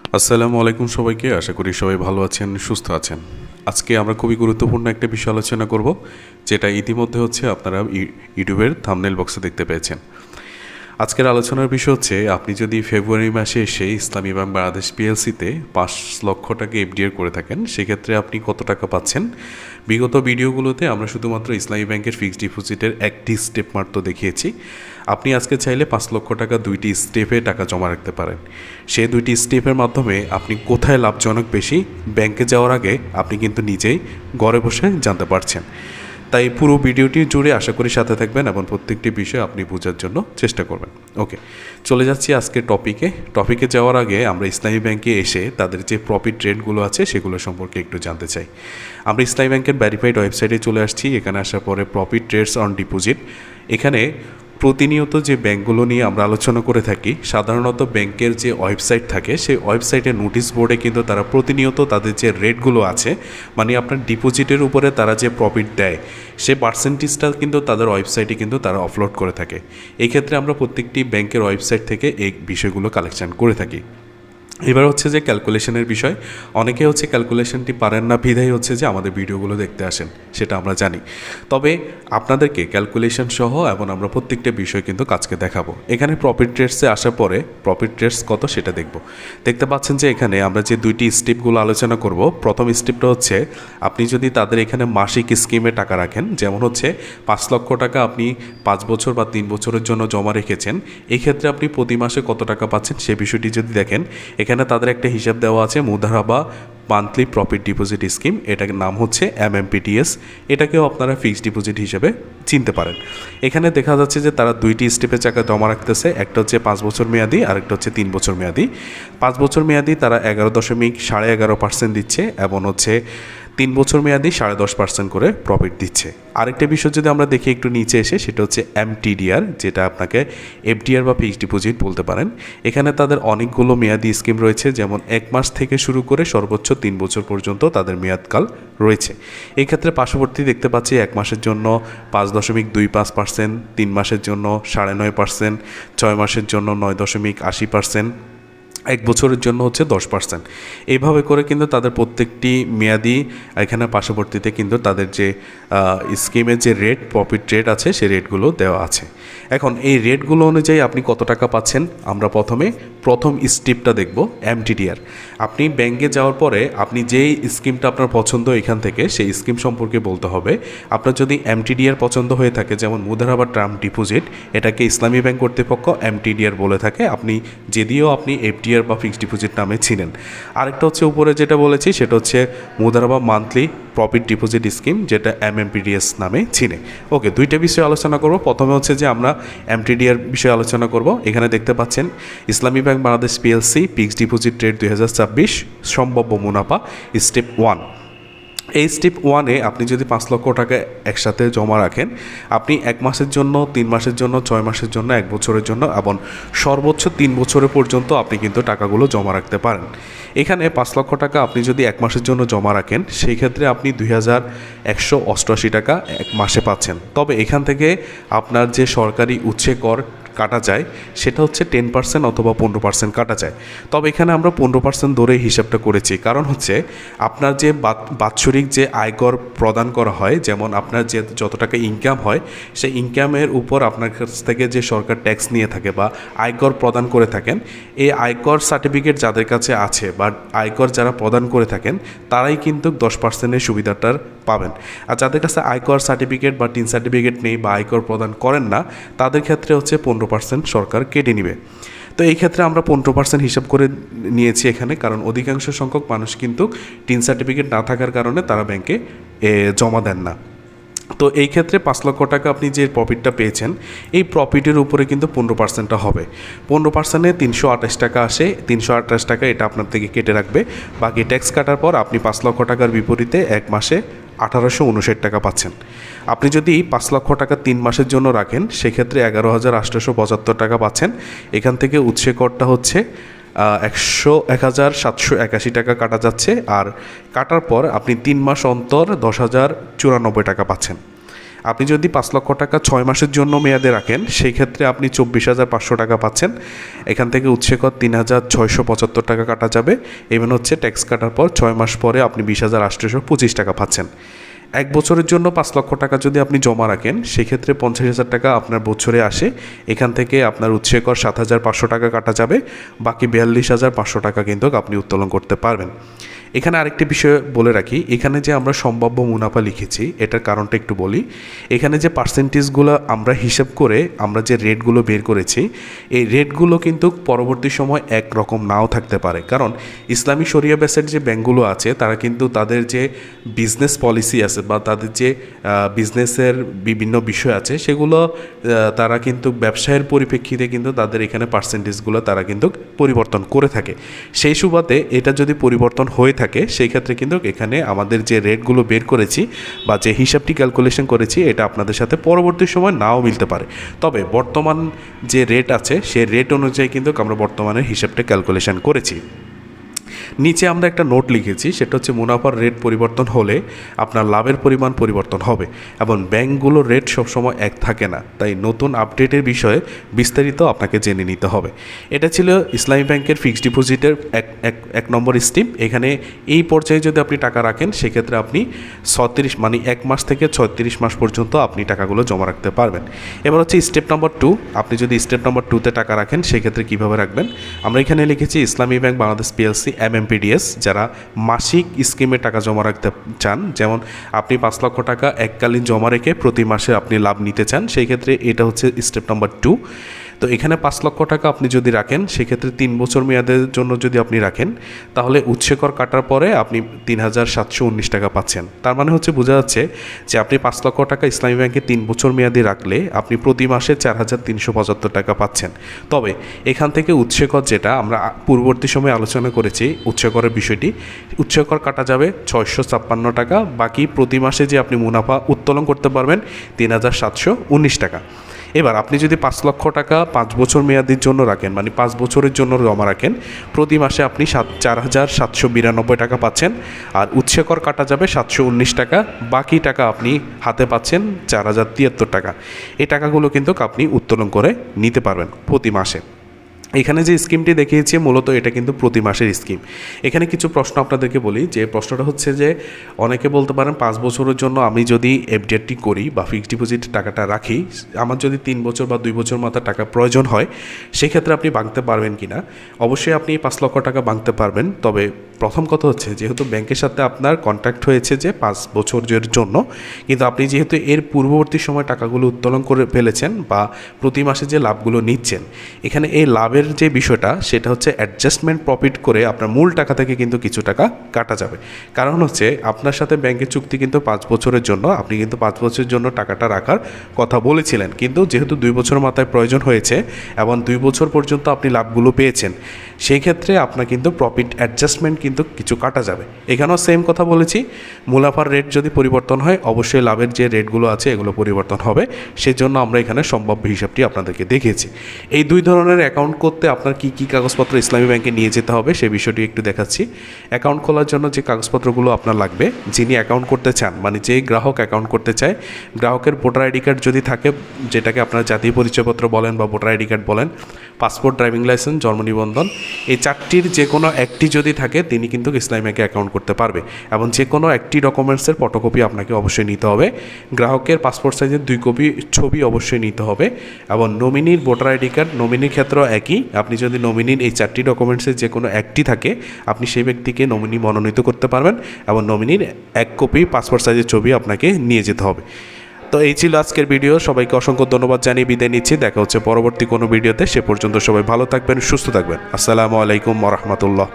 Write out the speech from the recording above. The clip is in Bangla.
আসসালামু আলাইকুম সবাইকে। আশা করি সবাই ভালো আছেন, সুস্থ আছেন। আজকে আমরা খুবই গুরুত্বপূর্ণ একটা বিষয় আলোচনা করব, যেটা ইতিমধ্যে আপনারা ইউটিউবের থাম্বনেল বক্সে দেখতে পেয়েছেন। আজকের আলোচনার বিষয় হচ্ছে, আপনি যদি ফেব্রুয়ারি মাসে এসে ইসলামী ব্যাংক বাংলাদেশ পিএলসিতে 5 লক্ষ টাকা এফডিআর করে থাকেন, সেক্ষেত্রে আপনি কত টাকা পাচ্ছেন। বিগত ভিডিওগুলোতে আমরা শুধুমাত্র ইসলামী ব্যাংকের ফিক্সড ডিপোজিটের একটি স্টেপ মাত্র দেখিয়েছি। আপনি আজকে চাইলে 5 লক্ষ টাকা 2টি স্টেপে টাকা জমা রাখতে পারেন। সেই 2টি স্টেপের মাধ্যমে আপনি কোথায় লাভজনক বেশি, ব্যাংকে যাওয়ার আগে আপনি কিন্তু নিজেই ঘরে বসে জানতে পারছেন। তাই পুরো ভিডিওটি জুড়ে আশা করি সাথে থাকবেন এবং প্রত্যেকটি বিষয় আপনি বোঝার জন্য চেষ্টা করবেন। ওকে, চলে যাচ্ছি আজকের টপিকে যাওয়ার আগে আমরা ইসলামী ব্যাংকে এসে তাদের যে প্রফিট রেটগুলো আছে সেগুলো সম্পর্কে একটু জানতে চাই। আমরা ইসলামী ব্যাংকের ভেরিফাইড ওয়েবসাইটে চলে আসছি। এখানে আসার পরে প্রফিট রেটস অন ডিপোজিট, এখানে প্রতিনিয়ত যে ব্যাংকগুলো নিয়ে আমরা আলোচনা করে থাকি, সাধারণত ব্যাংকের যে ওয়েবসাইট থাকে সেই ওয়েবসাইটের নোটিশ বোর্ডে কিন্তু তারা প্রতিনিয়ত তাদের যে রেটগুলো আছে, মানে আপনার ডিপোজিটের উপরে তারা যে প্রফিট দেয় সে পার্সেন্টেজটা কিন্তু তাদের ওয়েবসাইটে কিন্তু তারা আপলোড করে থাকে। এই ক্ষেত্রে আমরা প্রত্যেকটি ব্যাংকের ওয়েবসাইট থেকে এই বিষয়গুলো কালেকশন করে থাকি। এবার যে ক্যালকুলেশনের বিষয়, অনেকে ক্যালকুলেশনটি পারেন না, বিধায় যে আমাদের ভিডিওগুলো দেখতে আসেন, সেটা আমরা জানি। তবে আপনাদেরকে ক্যালকুলেশন সহ এবং আমরা প্রত্যেকটা বিষয় কিন্তু কাজকে দেখাবো। এখানে প্রফিট রেটসে আসার পরে প্রফিট রেটস কত সেটা দেখতে পাচ্ছেন যে এখানে আমরা যে 2টি স্টেপগুলো আলোচনা করব। প্রথম স্টেপটা আপনি যদি তাদের এখানে মাসিক স্কিমে টাকা রাখেন, যেমন 5 লক্ষ টাকা আপনি 5 বছর বা 3 বছরের জন্য জমা রেখেছেন, এই ক্ষেত্রে আপনি প্রতি মাসে কত টাকা পাচ্ছেন সে বিষয়টি যদি দেখেন, এখানে তাদের একটা হিসাব দেওয়া আছে, Mudaraba monthly profit deposit scheme, এটার নাম MMPDS। এটাকেও আপনারা ফিক্সড ডিপোজিট হিসেবে চিনতে পারেন। এখানে দেখা যাচ্ছে যে তারা 2টি স্টেপে টাকা জমা রাখতেছে, একটা 5 বছর মেয়াদি আর একটা 3 বছর মেয়াদি। 5 বছর মেয়াদি তারা 11.11% দিচ্ছে এবং 3 বছর মেয়াদি 10.5% করে প্রফিট দিচ্ছে। আরেকটা বিষয় যদি আমরা দেখি একটু নিচে এসে, সেটা MTDR, যেটা আপনাকে এফডিআর বা ফিক্সড ডিপোজিট বলতে পারেন। এখানে তাদের অনেকগুলো মেয়াদি স্কিম রয়েছে, যেমন 1 মাস থেকে শুরু করে সর্বোচ্চ 3 বছর পর্যন্ত তাদের মেয়াদকাল রয়েছে। এই ক্ষেত্রে পার্শ্ববর্তী দেখতে পাচ্ছি 1 মাসের জন্য 5.25%, 3 মাসের জন্য 9.5%, 6 মাসের জন্য 9.80%, 1 বছরের জন্য 10%। এইভাবে করে কিন্তু তাদের প্রত্যেকটি মেয়াদি এখানে পার্শ্ববর্তীতে কিন্তু তাদের যে স্কিমের যে রেট, প্রফিট রেট আছে সেই রেটগুলো দেওয়া আছে। এখন এই রেটগুলো অনুযায়ী আপনি কত টাকা পাচ্ছেন, আমরা প্রথম স্টেপটা দেখব, MTDR। আপনি ব্যাংকে যাওয়ার পরে আপনি যেই স্কিমটা আপনার পছন্দ, এখান থেকে সেই স্কিম সম্পর্কে বলতে হবে। আপনার যদি MTDR পছন্দ হয়ে থাকে, যেমন মুদারাবা টার্ম ডিপোজিট, এটাকে ইসলামী ব্যাংক কর্তৃপক্ষ MTDR বলে থাকে, আপনি যদিও আপনি এফডিআর বা ফিক্সড ডিপোজিট নামে চিনেন। আরেকটা উপরে যেটা বলেছি সেটা Mudaraba monthly profit deposit scheme, যেটা MMPDS নামে চিনে। ওকে, 2টা বিষয়ে আলোচনা করব। প্রথমে যে আমরা MTDR বিষয়ে আলোচনা করব। এখানে দেখতে পাচ্ছেন ইসলামী bank Bangladesh PLC fixed deposit rate 2024 সম্ভাব্য মুনাফা স্টেপ 1। এই স্টেপ 1-এ আপনি যদি 5 লক্ষ টাকা একসাথে জমা রাখেন, আপনি 1 মাসের জন্য, 3 মাসের জন্য, 6 মাসের জন্য, 1 বছরের জন্য এবং সর্বোচ্চ 3 বছরের পর্যন্ত আপনি কিন্তু টাকাগুলো জমা রাখতে পারেন। এখানে 5 লক্ষ টাকা আপনি যদি 1 মাসের জন্য জমা রাখেন, সেই ক্ষেত্রে আপনি 2188 টাকা 1 মাসে পাচ্ছেন। তবে এখান থেকে আপনার যে সরকারি উৎসে কর কাটা যায় সেটা 10% অথবা 15% কাটা যায়। তবে এখানে আমরা 15% ধরে হিসাবটা করেছি, কারণ আপনার যে বাৎসরিক যে আয়কর প্রদান করা হয়, যেমন আপনার যে যত টাকা ইনকাম হয়, সেই ইনকামের উপর আপনার কাছ থেকে যে সরকার ট্যাক্স নিয়ে থাকে বা আয়কর প্রদান করে থাকেন, এই আয়কর সার্টিফিকেট যাদের কাছে আছে বা আয়কর যারা প্রদান করে থাকেন, তারাই কিন্তু 10%-এর সুবিধাটার পাবেন। আর যাদের কাছে আয়কর সার্টিফিকেট বা টিন সার্টিফিকেট নেই বা আয়কর প্রদান করেন না, তাদের ক্ষেত্রে 15% সরকার কেটে নেবে। তো এই ক্ষেত্রে আমরা 15% হিসাব করে নিয়েছি এখানে, কারণ অধিকাংশ সংখ্যক মানুষ কিন্তু টিন সার্টিফিকেট না থাকার কারণে তারা ব্যাংকে জমা দেন না। তো এই ক্ষেত্রে 5 লক্ষ টাকা আপনি যে প্রফিটটা পেয়েছেন, এই প্রফিটের উপরে কিন্তু 15%টা হবে। 15%-এ 328 টাকা আসে, 328 টাকা এটা আপনার থেকে কেটে রাখবে। বাকি ট্যাক্স কাটার পর আপনি 5 লক্ষ টাকার বিপরীতে 1 মাসে 1859 টাকা পাচ্ছেন। আপনি যদি 5 লক্ষ টাকা 3 মাসের জন্য রাখেন, সেক্ষেত্রে 11,875 টাকা পাচ্ছেন। এখান থেকে উৎসে করটা 1,781 টাকা কাটা যাচ্ছে, আর কাটার পর আপনি 3 মাস অন্তর 10,094 টাকা পাচ্ছেন। আপনি যদি 5 লক্ষ টাকা 6 মাসের জন্য মেয়াদে রাখেন সেই ক্ষেত্রে আপনি 24,500 টাকা পাচ্ছেন। এখান থেকে উৎসে কর 3,675 টাকা কাটা যাবে। এবং হচ্ছে ট্যাক্স কাটার পর 6 মাস পরে আপনি 20,825 টাকা পাচ্ছেন। 1 বছরের জন্য 5 লক্ষ টাকা যদি আপনি জমা রাখেন সেক্ষেত্রে 50,000 টাকা আপনার বছরে আসে। এখান থেকে আপনার উৎসে কর 7,500 টাকা কাটা যাবে, বাকি 42,500 টাকা কিন্তু আপনি উত্তোলন করতে পারবেন। এখানে আরেকটি বিষয় বলে রাখি, এখানে যে আমরা সম্ভাব্য মুনাফা লিখেছি এটার কারণটা একটু বলি। এখানে যে পার্সেন্টেজগুলো আমরা হিসাব করে আমরা যে রেটগুলো বের করেছি এই রেটগুলো কিন্তু পরবর্তী সময় একরকম নাও থাকতে পারে, কারণ ইসলামী শরিয়া বেসের যে ব্যাঙ্কগুলো আছে তারা কিন্তু তাদের যে বিজনেস পলিসি আছে বা তাদের যে বিজনেসের বিভিন্ন বিষয় আছে সেগুলো তারা কিন্তু ব্যবসায়ের পরিপ্রেক্ষিতে কিন্তু তাদের এখানে পার্সেন্টেজগুলো তারা কিন্তু পরিবর্তন করে থাকে। সেই সুবাদে এটা যদি পরিবর্তন হয়ে থাকে সেই ক্ষেত্রে কিন্তু এখানে আমাদের যে রেটগুলো বের করেছি বা যে হিসাবটি ক্যালকুলেশন করেছি এটা আপনাদের সাথে পরবর্তী সময় নাও মিলতে পারে। তবে বর্তমান যে রেট আছে সেই রেট অনুযায়ী কিন্তু আমরা বর্তমানে হিসাবটা ক্যালকুলেশন করেছি। নিচে আমরা একটা নোট লিখেছি, সেটা হচ্ছে মুনাফার রেট পরিবর্তন হলে আপনার লাভের পরিমাণ পরিবর্তন হবে এবং ব্যাংকগুলোর রেট সবসময় এক থাকে না, তাই নতুন আপডেটের বিষয়ে বিস্তারিত আপনাকে জেনে নিতে হবে। এটা ছিল ইসলামী ব্যাংকের ফিক্সড ডিপোজিটের এক নম্বর স্কিম। এখানে এই পর্যায়ে যদি আপনি টাকা রাখেন সেক্ষেত্রে আপনি 36 মানে 1 মাস থেকে 36 মাস পর্যন্ত আপনি টাকাগুলো জমা রাখতে পারবেন। এবার হচ্ছে স্টেপ নম্বর 2, আপনি যদি স্টেপ নম্বর 2তে টাকা রাখেন সেক্ষেত্রে কীভাবে রাখবেন। আমরা এখানে লিখেছি ইসলামী ব্যাংক বাংলাদেশ পিএলসি MMPDS যারা মাসিক স্কিমে টাকা জমা রাখতে চান, যেমন আপনি 5 লক্ষ টাকা এককালীন জমা রেখে প্রতি মাসে আপনি লাভ নিতে চান, সেই ক্ষেত্রে এটা হচ্ছে স্টেপ নম্বর 2। তো এখানে 5 লক্ষ টাকা আপনি যদি রাখেন সেক্ষেত্রে 3 বছর মেয়াদের জন্য যদি আপনি রাখেন তাহলে উৎসে কর কাটার পরে আপনি 3,719 টাকা পাচ্ছেন। তার মানে হচ্ছে বোঝা যাচ্ছে যে আপনি 5 লক্ষ টাকা ইসলামী ব্যাংকে 3 বছর মেয়াদি রাখলে আপনি প্রতি মাসে 4,375 টাকা পাচ্ছেন। তবে এখান থেকে উৎসে কর যেটা আমরা পূর্ববর্তী সময়ে আলোচনা করেছি উৎসে করের বিষয়টি, উৎসে কর কাটা যাবে 656 টাকা, বাকি প্রতি মাসে যে আপনি মুনাফা উত্তোলন করতে পারবেন 3,719 টাকা। এবার আপনি যদি 5 লক্ষ টাকা 5 বছর মেয়াদির জন্য রাখেন মানে 5 বছরের জন্য জমা রাখেন, প্রতি মাসে আপনি 4,792 টাকা পাচ্ছেন আর উৎসে কর কাটা যাবে 719 টাকা, বাকি টাকা আপনি হাতে পাচ্ছেন 4,073 টাকা। এই টাকাগুলো কিন্তু আপনি উত্তোলন করে নিতে পারবেন প্রতি মাসে। এখানে যে স্কিমটি দেখিয়েছি মূলত এটা কিন্তু প্রতি মাসের স্কিম। এখানে কিছু প্রশ্ন আপনাদেরকে বলি, যে প্রশ্নটা হচ্ছে যে অনেকে বলতে পারেন 5 বছরের জন্য আমি যদি এফডিআরটি করি বা ফিক্সড ডিপোজিট টাকাটা রাখি, আমার যদি 3 বছর বা 2 বছর মাথা টাকা প্রয়োজন হয় সেক্ষেত্রে আপনি ভাঙতে পারবেন কি না। অবশ্যই আপনি 5 লক্ষ টাকা ভাঙতে পারবেন, তবে প্রথম কথা হচ্ছে যেহেতু ব্যাংকের সাথে আপনার কন্ট্যাক্ট হয়েছে যে 5 বছরের জন্য, কিন্তু আপনি যেহেতু এর পূর্ববর্তী সময় টাকাগুলো উত্তোলন করে ফেলেছেন বা প্রতি মাসে যে লাভগুলো নিচ্ছেন, এখানে এই লাভের যে বিষয়টা সেটা হচ্ছে অ্যাডজাস্টমেন্ট প্রফিট করে আপনার মূল টাকা থেকে কিন্তু কিছু টাকা কাটা যাবে। কারণ হচ্ছে আপনার সাথে ব্যাংকের চুক্তি কিন্তু 5 বছরের জন্য, আপনি কিন্তু 5 বছরের জন্য টাকাটা রাখার কথা বলেছিলেন, কিন্তু যেহেতু 2 বছর মাথায় প্রয়োজন হয়েছে এবং 2 বছর পর্যন্ত আপনি লাভগুলো পেয়েছেন, সেই ক্ষেত্রে আপনার কিন্তু প্রফিট অ্যাডজাস্টমেন্ট কিন্তু কিছু কাটা যাবে। এখানেও সেম কথা বলেছি, মুনাফার রেট যদি পরিবর্তন হয় অবশ্যই লাভের যে রেটগুলো আছে এগুলো পরিবর্তন হবে, সেজন্য আমরা এখানে সম্ভাব্য হিসাবটি আপনাদেরকে দেখিয়েছি। এই 2 ধরনের অ্যাকাউন্ট করতে আপনার কী কী কাগজপত্র ইসলামী ব্যাংকে নিয়ে যেতে হবে সেই বিষয়টি একটু দেখাচ্ছি। অ্যাকাউন্ট খোলার জন্য যে কাগজপত্রগুলো আপনার লাগবে, যিনি অ্যাকাউন্ট করতে চান মানে যেই গ্রাহক অ্যাকাউন্ট করতে চায়, গ্রাহকের ভোটার আইডি কার্ড যদি থাকে, যেটাকে আপনার জাতীয় পরিচয়পত্র বলেন বা ভোটার আইডি কার্ড বলেন, পাসপোর্ট, ড্রাইভিং লাইসেন্স, জন্ম নিবন্ধন, এই 4টির যে কোনো একটি যদি থাকে তিনি কিন্তু ইসলামী ব্যাংকে অ্যাকাউন্ট করতে পারবে এবং যে কোনো একটি ডকুমেন্টসের ফটোকপি আপনাকে অবশ্যই নিতে হবে। গ্রাহকের পাসপোর্ট সাইজের 2 কপি ছবি অবশ্যই নিতে হবে এবং নমিনির ভোটার আইডি কার্ড, নমিনির ক্ষেত্রেও একই, আপনি যদি নমিনির এই 4টি ডকুমেন্টসের যে কোনো একটি থাকে আপনি সেই ব্যক্তিকে নমিনি মনোনীত করতে পারবেন এবং নমিনির 1 কপি পাসপোর্ট সাইজের ছবি আপনাকে নিয়ে যেতে হবে। তো এই ছিল আজকের ভিডিও, সবাইকে অসংখ্য ধন্যবাদ জানিয়ে বিদায় নিচ্ছি। দেখা হচ্ছে পরবর্তী কোনো ভিডিওতে, সে পর্যন্ত সবাই ভালো থাকবেন, সুস্থ থাকবেন। আসসালামু আলাইকুম ওয়া রাহমাতুল্লাহ।